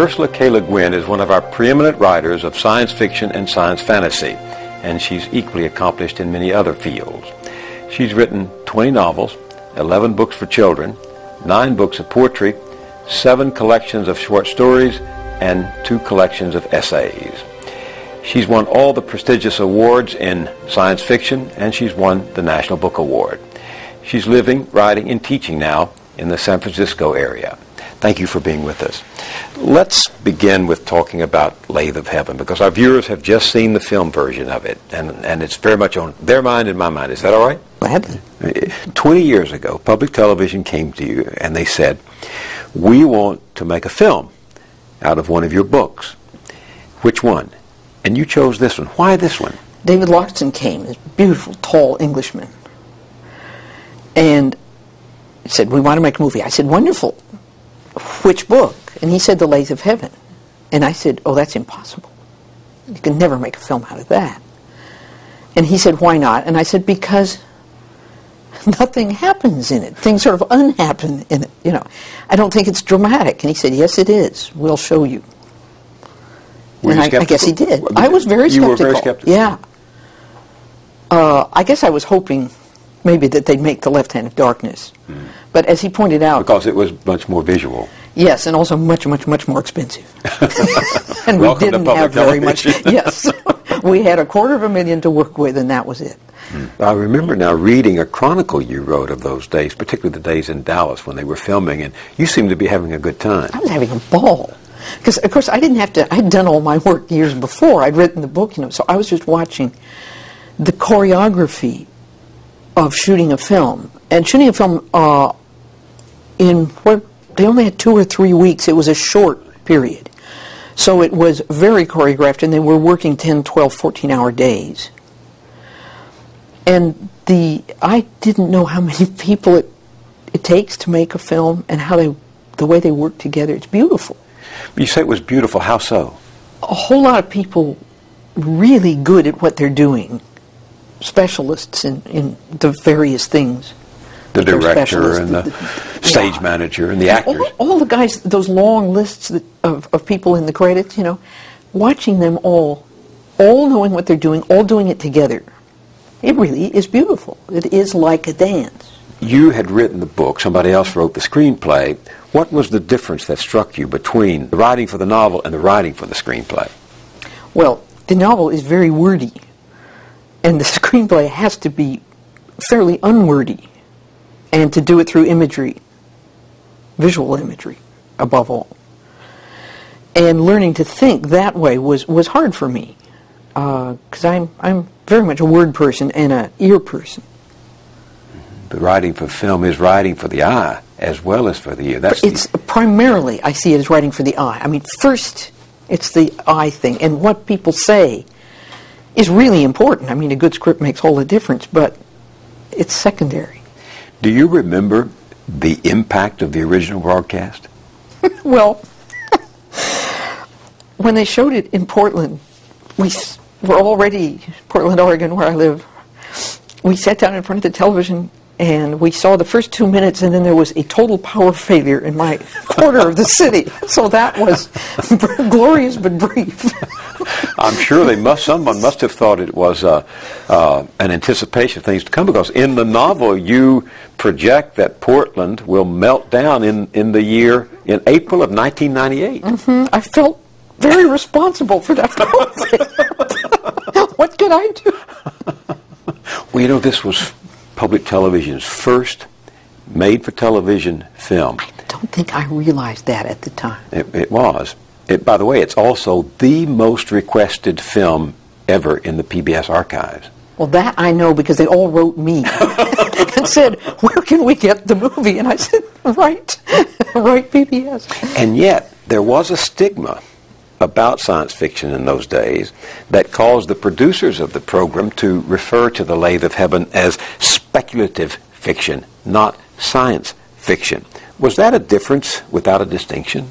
Ursula K. LeGuin is one of our preeminent writers of science fiction and science fantasy, and she's equally accomplished in many other fields. She's written 20 novels, 11 books for children, 9 books of poetry, 7 collections of short stories, and 2 collections of essays. She's won all the prestigious awards in science fiction, and she's won the National Book Award. She's living, writing, and teaching now in the San Francisco area. Thank you for being with us. Let's begin with talking about Lathe of Heaven, because our viewers have just seen the film version of it, and it's very much on their mind and my mind. Is that all right? Gladly. 20 years ago, public television came to you, and they said, we want to make a film out of one of your books. Which one? And you chose this one. Why this one? David Loxton came, this beautiful, tall Englishman, and said, we want to make a movie. I said, wonderful. Which book? And he said, The Lathe of Heaven. And I said, oh, that's impossible. You can never make a film out of that. And he said, why not? And I said, because nothing happens in it. Things sort of unhappen in it, you know. I don't think it's dramatic. And he said, yes, it is. We'll show you. Were you I guess he did. I was very skeptical. You were very skeptical? Yeah. I guess I was hoping maybe that they'd make The Left Hand of Darkness. But as he pointed out... Because it was much more visual. Yes, and also much, much, much more expensive. And we Welcome didn't to have very much. television. Yes. We had $250,000 to work with, and that was it. I remember now reading a chronicle you wrote of those days, particularly the days in Dallas when they were filming, and you seemed to be having a good time. I was having a ball. Because, of course, I didn't have to... I'd done all my work years before. I'd written the book, you know, so I was just watching the choreography of shooting a film. And shooting a film in what... They only had 2 or 3 weeks. It was a short period. So it was very choreographed, and they were working 10, 12, 14-hour days. And I didn't know how many people it takes to make a film and how the way they work together. It's beautiful. You say it was beautiful. How so? A whole lot of people really good at what they're doing. Specialists in the various things. The director and the stage manager and the actors. All the guys, those long lists of people in the credits, you know, watching them all knowing what they're doing, all doing it together. It really is beautiful. It is like a dance. You had written the book. Somebody else wrote the screenplay. What was the difference that struck you between the writing for the novel and the writing for the screenplay? Well, the novel is very wordy, and the screenplay has to be fairly unwordy, and to do it through imagery, visual imagery, above all. And learning to think that way was hard for me, because I'm very much a word person and an ear person. But writing for film is writing for the eye as well as for the ear. Primarily, I see it as writing for the eye. I mean, first, it's the eye thing, and what people say is really important. I mean, a good script makes all the difference, but it's secondary. Do you remember the impact of the original broadcast? Well, when they showed it in Portland, we were already, Portland, Oregon, where I live, we sat down in front of the television and we saw the first 2 minutes, and then there was a total power failure in my quarter of the city. So that was glorious but brief. I'm sure someone must have thought it was an anticipation of things to come, because in the novel you project that Portland will melt down in April of 1998. I felt very responsible for that whole thing. What could I do? Well, you know, this was public television's first made-for-television film. I don't think I realized that at the time. It was. By the way, it's also the most requested film ever in the PBS archives. Well, that I know, because they all wrote me and said, where can we get the movie? And I said, right PBS. And yet, there was a stigma about science fiction in those days that caused the producers of the program to refer to The Lathe of Heaven as speculative fiction, not science fiction. Was that a difference without a distinction?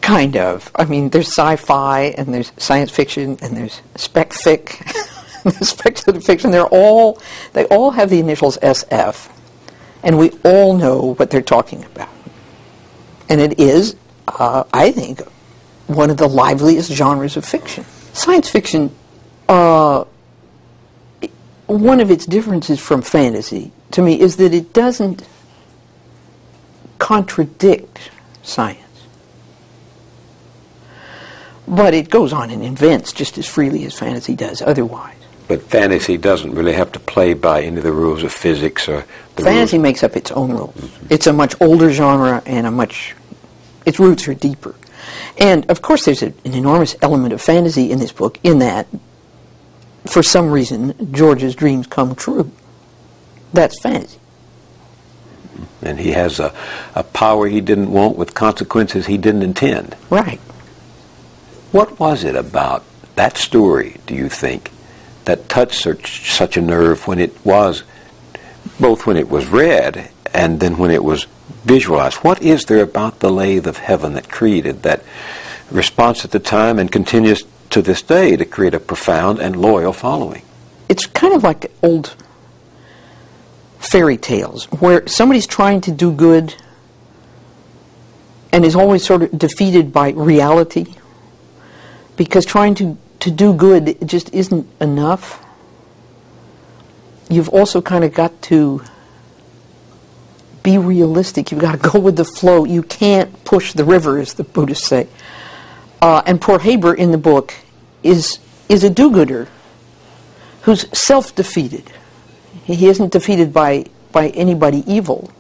Kind of. I mean, there's sci-fi, and there's science fiction, and there's spec-fic, there's speculative fiction. They all have the initials SF, and we all know what they're talking about. And it is, I think, one of the liveliest genres of fiction. Science fiction, one of its differences from fantasy, to me, is that it doesn't contradict science. But it goes on and invents just as freely as fantasy does otherwise. But fantasy doesn't really have to play by any of the rules of physics or the fantasy rules. Makes up its own rules. Mm-hmm. It's a much older genre and its roots are deeper. And of course there's an enormous element of fantasy in this book, in that for some reason George's dreams come true. That's fantasy. And he has a power he didn't want with consequences he didn't intend. Right. What was it about that story, do you think, that touched such a nerve when it was, both when it was read and then when it was visualized? What is there about the Lathe of Heaven that created that response at the time and continues to this day to create a profound and loyal following? It's kind of like old fairy tales where somebody's trying to do good and is always sort of defeated by reality, because trying to do good just isn't enough. You've also kind of got to be realistic. You've got to go with the flow. You can't push the river, as the Buddhists say. And poor Haber in the book is a do-gooder who's self-defeated. He isn't defeated by anybody evil.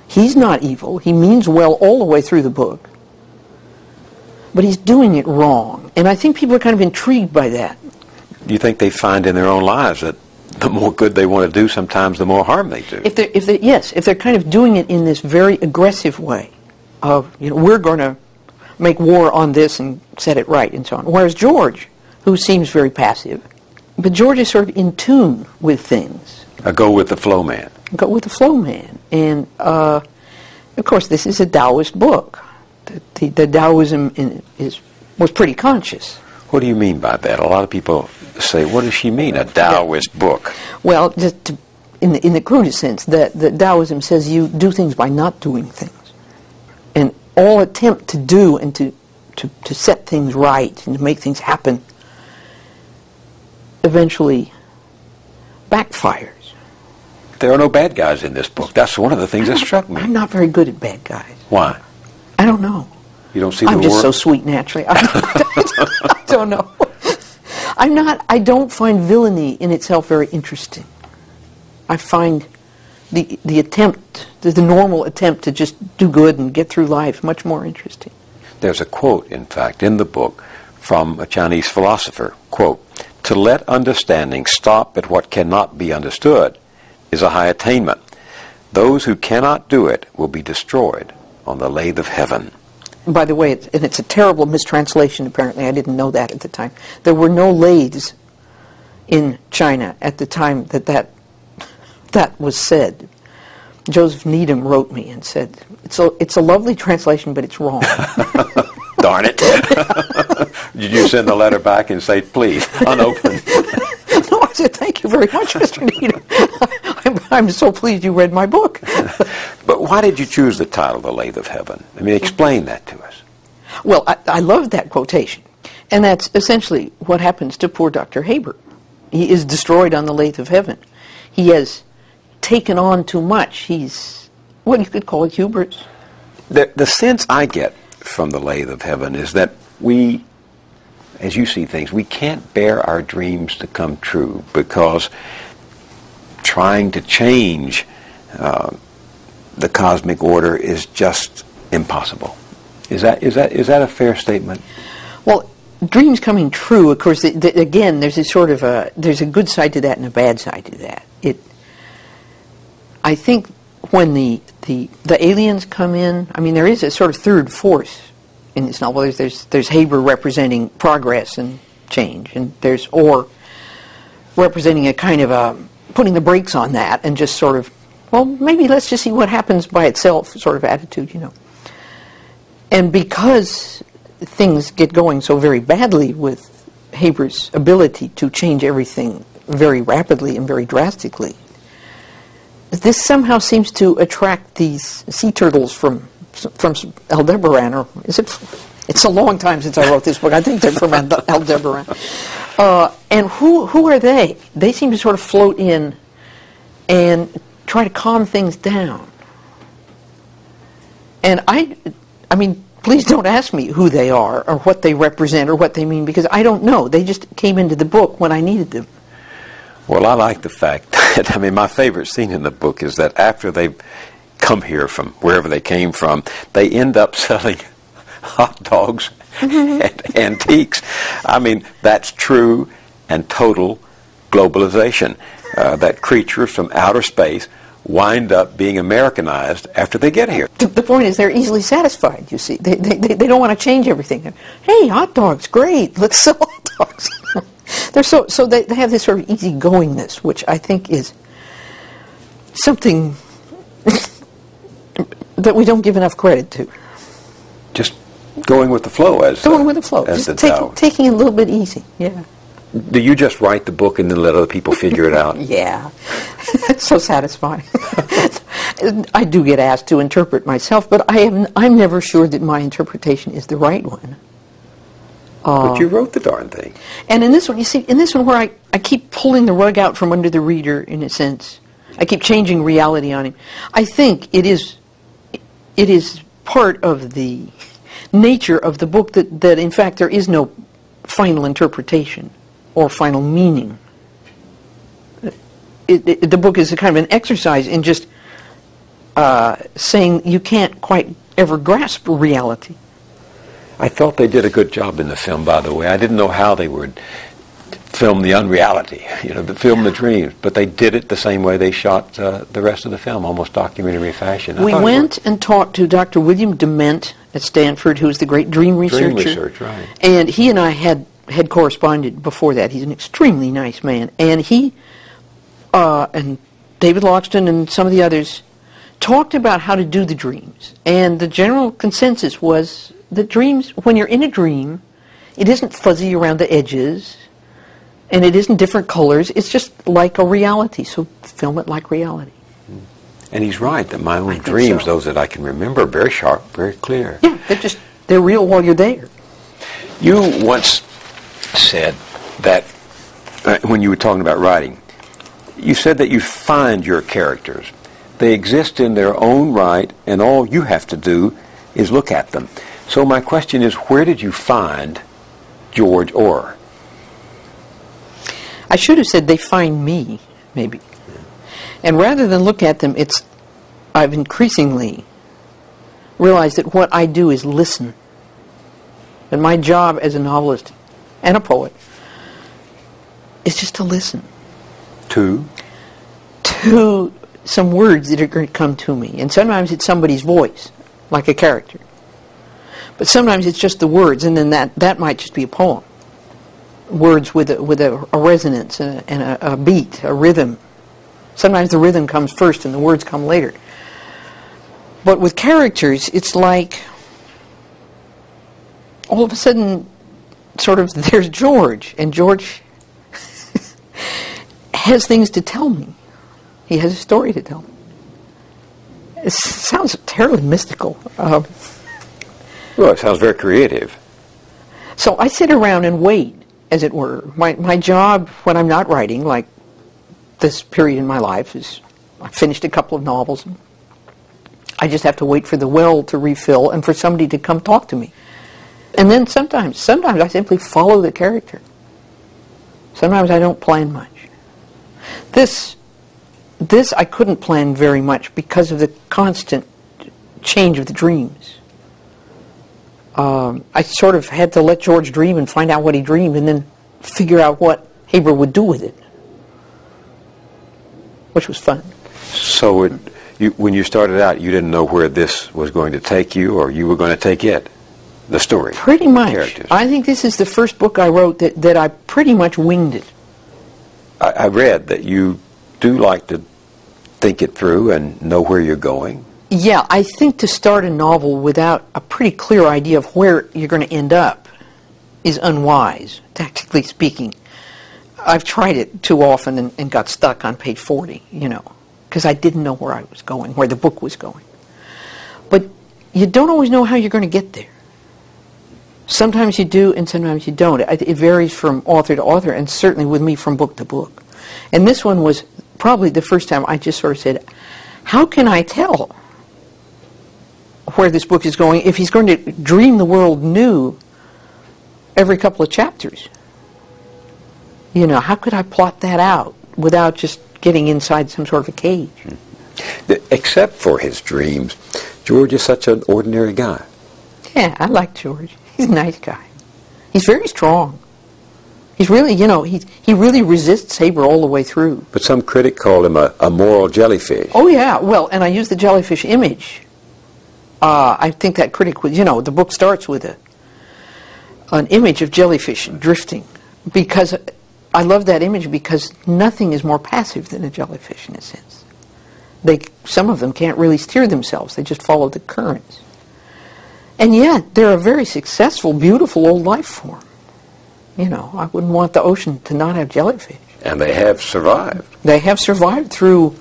He's not evil. He means well all the way through the book. But he's doing it wrong. And I think people are kind of intrigued by that. Do you think they find in their own lives that the more good they want to do, sometimes the more harm they do? If they're kind of doing it in this very aggressive way of, we're going to make war on this and set it right and so on. Whereas George, who seems very passive, but George is sort of in tune with things. A go with the flow man. Go with the flow man. And of course, this is a Taoist book. The Taoism was pretty conscious. What do you mean by that? A lot of people say, what does she mean, a Taoist book? Well, just in the crudest sense, that Taoism says you do things by not doing things. And all attempt to do and to set things right and to make things happen eventually backfires. There are no bad guys in this book. That's one of the things that struck me. I'm not very good at bad guys. Why? I don't know. You don't see I'm just so sweet naturally. I don't know. I don't find villainy in itself very interesting. I find the attempt, the normal attempt to just do good and get through life much more interesting. There's a quote, in fact, in the book from a Chinese philosopher, quote, "To let understanding stop at what cannot be understood is a high attainment. Those who cannot do it will be destroyed on the Lathe of Heaven." By the way, it's a terrible mistranslation, apparently. I didn't know that at the time. There were no lathes in China at the time that was said. Joseph Needham wrote me and said, it's a lovely translation, but it's wrong. Darn it. Did you send the letter back and say, please, unopened? No, I said, thank you very much, Mr. Needham. I'm so pleased you read my book. But why did you choose the title, The Lathe of Heaven? I mean, explain that to us. Well, I love that quotation. And that's essentially what happens to poor Dr. Haber. He is destroyed on the Lathe of Heaven. He has taken on too much. He's what you could call a hubris. The sense I get from the Lathe of Heaven is that we, as you see things, we can't bear our dreams to come true because trying to change the cosmic order is just impossible. Is that a fair statement? Well, dreams coming true, of course, again, there's a sort of there's a good side to that and a bad side to that. I think when the aliens come in, I mean, there is a sort of third force in this novel. There's Haber representing progress and change, and there's Orr representing a kind of putting the brakes on that and just sort of, well, maybe let's just see what happens by itself sort of attitude, you know. And because things get going so very badly with Haber's ability to change everything very rapidly and very drastically, this somehow seems to attract these sea turtles from from Aldebaran, or is it? It's a long time since I wrote this book. I think they're from Aldebaran. And who are they? They seem to sort of float in and try to calm things down. And I mean, please don't ask me who they are or what they represent or what they mean, because I don't know. They just came into the book when I needed them. Well, I like the fact that, I mean, my favorite scene in the book is that after they've come here from wherever they came from, they end up selling hot dogs and antiques. I mean, that's true and total globalization. That creatures from outer space wind up being Americanized after they get here. The point is they're easily satisfied, you see. They don't want to change everything. Hey, hot dogs, great, let's sell hot dogs. They have this sort of easygoingness, which I think is something that we don't give enough credit to. Just going with the flow, Taking it a little bit easy, yeah. Do you just write the book and then let other people figure it out? Yeah. It's so satisfying. I do get asked to interpret myself, but I'm never sure that my interpretation is the right one. But you wrote the darn thing. And in this one, you see, where I keep pulling the rug out from under the reader, in a sense. I keep changing reality on him. I think it is part of the nature of the book that in fact there is no final interpretation or final meaning. The book is a kind of an exercise in just saying you can't quite ever grasp reality. I thought they did a good job in the film, by the way. I didn't know how they would film the unreality, film the dreams, but they did it the same way they shot the rest of the film, almost documentary fashion. We went and talked to Dr. William Dement at Stanford, who's the great dream researcher. Dream research, right. And he and I had corresponded before that. He's an extremely nice man. And he and David Loxton and some of the others talked about how to do the dreams. And the general consensus was that dreams, when you're in a dream, it isn't fuzzy around the edges, and it isn't different colors. It's just like a reality. So film it like reality. And he's right, that my own dreams, those that I can remember, are very sharp, very clear. Yeah, they're real while you're there. You once said that, when you were talking about writing, you said that you find your characters. They exist in their own right, and all you have to do is look at them. So my question is, where did you find George Orr? I should have said they find me, maybe. And rather than look at them, I've increasingly realized that what I do is listen. And my job as a novelist and a poet is just to listen. To some words that are going to come to me. And sometimes it's somebody's voice, like a character. But sometimes it's just the words, and then that might just be a poem. Words with a resonance and a beat, a rhythm. Sometimes the rhythm comes first and the words come later. But with characters, it's like all of a sudden, sort of, there's George, and George has things to tell me. He has a story to tell me. It sounds terribly mystical. Well, it sounds very creative. So I sit around and wait, as it were. My job when I'm not writing, like this period in my life, is I finished a couple of novels. I just have to wait for the well to refill and for somebody to come talk to me. And then sometimes I simply follow the character. Sometimes I don't plan much. This I couldn't plan very much because of the constant change of the dreams. I sort of had to let George dream and find out what he dreamed and then figure out what Haber would do with it, which was fun. So when you started out, you didn't know where this was going to take you, or you were going to take it, the story? Pretty much. Characters. I think this is the first book I wrote that I pretty much winged it. I read that you do like to think it through and know where you're going. Yeah, I think to start a novel without a pretty clear idea of where you're going to end up is unwise, tactically speaking. I've tried it too often and got stuck on page 40, because I didn't know where I was going, where the book was going. But you don't always know how you're going to get there. Sometimes you do, and sometimes you don't. It varies from author to author, and certainly with me from book to book. And this one was probably the first time I just sort of said, how can I tell where this book is going if he's going to dream the world new every couple of chapters? You know, how could I plot that out without just getting inside some sort of a cage? Except for his dreams, George is such an ordinary guy. Yeah, I like George. He's a nice guy. He's very strong. He's really, you know, he really resists Haber all the way through. But some critic called him a moral jellyfish. Oh, yeah. Well, and I use the jellyfish image. I think that critic was, you know, the book starts with an image of jellyfish drifting. Because I love that image because nothing is more passive than a jellyfish in a sense. Some of them can't really steer themselves. They just follow the currents. And yet, they're a very successful, beautiful old life form. You know, I wouldn't want the ocean to not have jellyfish. And they have survived. They have survived through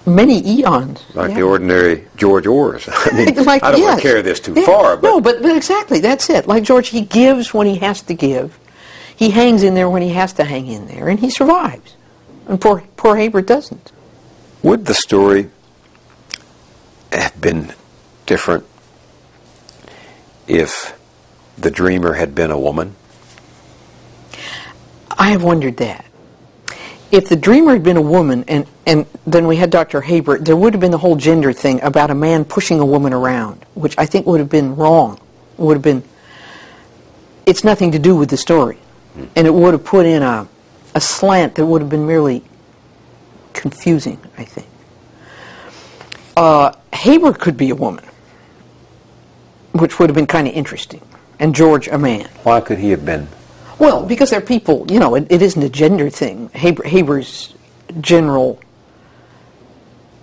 many eons. Like the ordinary George Ors. I mean, like, I don't want to carry this too far. But no, but exactly, that's it. Like George, he gives when he has to give. He hangs in there when he has to hang in there, and he survives. And poor Haber doesn't. Would the story have been different if the dreamer had been a woman? I have wondered that. If the dreamer had been a woman, and then we had Dr. Haber, there would have been the whole gender thing about a man pushing a woman around, which I think would have been wrong. Would have been, it's nothing to do with the story. And it would have put in a slant that would have been merely confusing, I think. Haber could be a woman, which would have been kind of interesting, and George a man. Why could he have been? Well, because they're people, you know, it isn't a gender thing. Haber's general,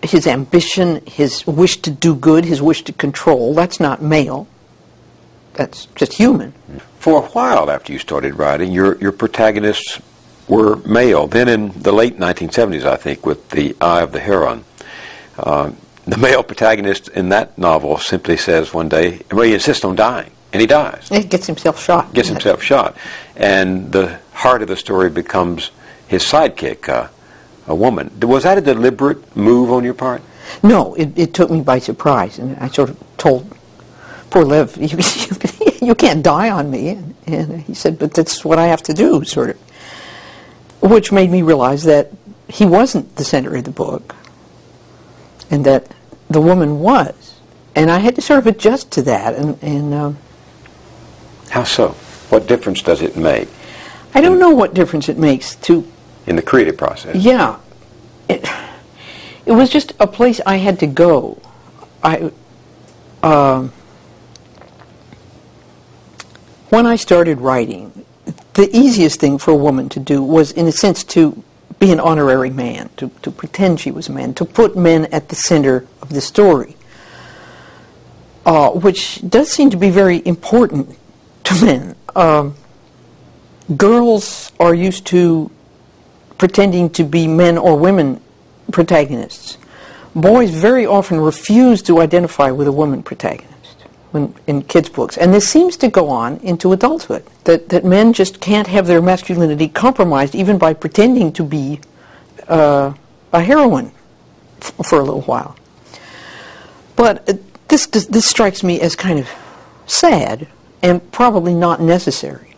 his ambition, his wish to do good, his wish to control, that's not male. That's just human. For a while after you started writing, your protagonists were male. Then in the late 1970s, I think, with The Eye of the Heron, the male protagonist in that novel simply says one day, well, he insists on dying. And he dies. He gets himself shot. Gets himself shot. And the heart of the story becomes his sidekick, a woman. Was that a deliberate move on your part? No, it took me by surprise. And I sort of told poor Lev, you can't die on me. And he said, but that's what I have to do, sort of. Which made me realize that he wasn't the center of the book. And that the woman was. And I had to sort of adjust to that. And how so? What difference does it make? I don't know what difference it makes in the creative process. Yeah. It was just a place I had to go. When I started writing, the easiest thing for a woman to do was, in a sense, to be an honorary man, to pretend she was a man, to put men at the center of the story, which does seem to be very important to men. Girls are used to pretending to be men or women protagonists. Boys very often refuse to identify with a woman protagonist in kids' books. And this seems to go on into adulthood, that men just can't have their masculinity compromised even by pretending to be a heroine for a little while. But this strikes me as kind of sad and probably not necessary,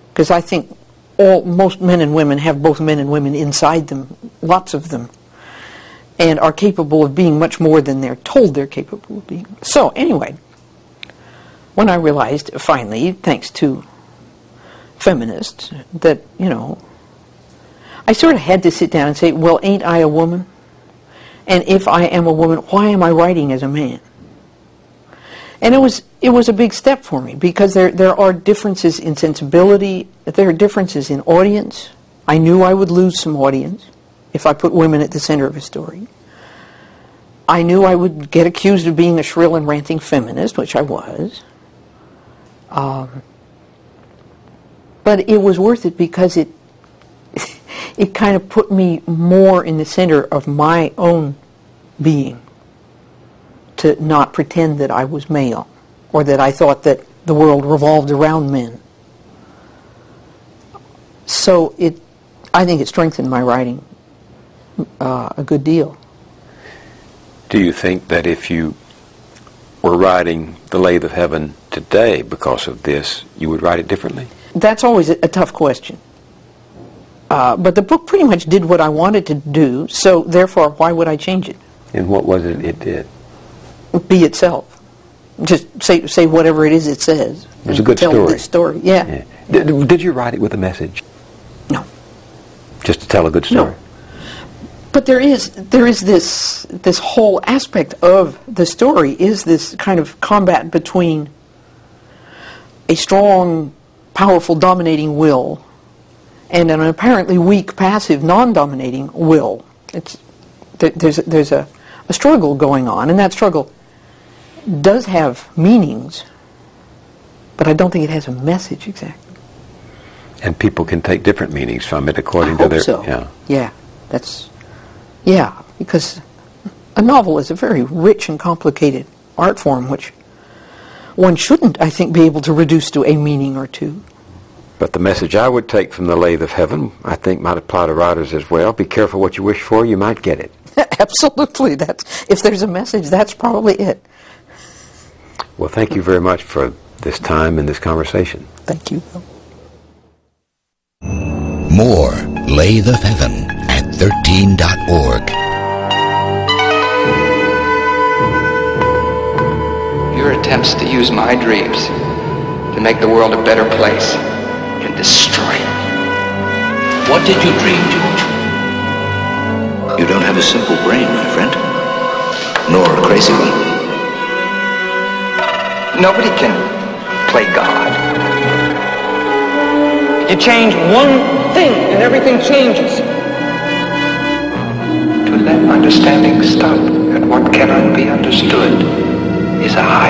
because I think most men and women have both men and women inside them, lots of them, and are capable of being much more than they're told they're capable of being. So anyway, when I realized finally, thanks to feminists, that, you know, I sort of had to sit down and say, well, ain't I a woman? And if I am a woman, why am I writing as a man? And it was a big step for me, because there are differences in sensibility, there are differences in audience. I knew I would lose some audience if I put women at the center of a story. I knew I would get accused of being a shrill and ranting feminist, which I was. But it was worth it because it kind of put me more in the center of my own being, to not pretend that I was male, or that I thought that the world revolved around men. So I think it strengthened my writing a good deal. Do you think that if you were writing The Lathe of Heaven today because of this, you would write it differently? That's always a tough question. But the book pretty much did what I wanted to do, so therefore, why would I change it? And what was it it did? Be itself. Just say whatever it is it says. It was a good tell story. The story, yeah. Did you write it with a message? No. Just to tell a good story? No. But there is this whole aspect of the story is this kind of combat between a strong, powerful, dominating will and an apparently weak, passive, non-dominating will. There's a struggle going on, and that struggle does have meanings, but I don't think it has a message exactly. And people can take different meanings from it according to their... So. Yeah, because a novel is a very rich and complicated art form, which one shouldn't, I think, be able to reduce to a meaning or two. But the message I would take from The Lathe of Heaven, I think, might apply to writers as well. Be careful what you wish for, you might get it. Absolutely. If there's a message, that's probably it. Well, thank you very much for this time and this conversation. Thank you. More Lathe of Heaven at 13.org. Your attempts to use my dreams to make the world a better place can destroy it. What did you dream, George? You don't have a simple brain, my friend. Nor a crazy one. Nobody can play God. You change one thing and everything changes. To let understanding stop at what cannot be understood is a high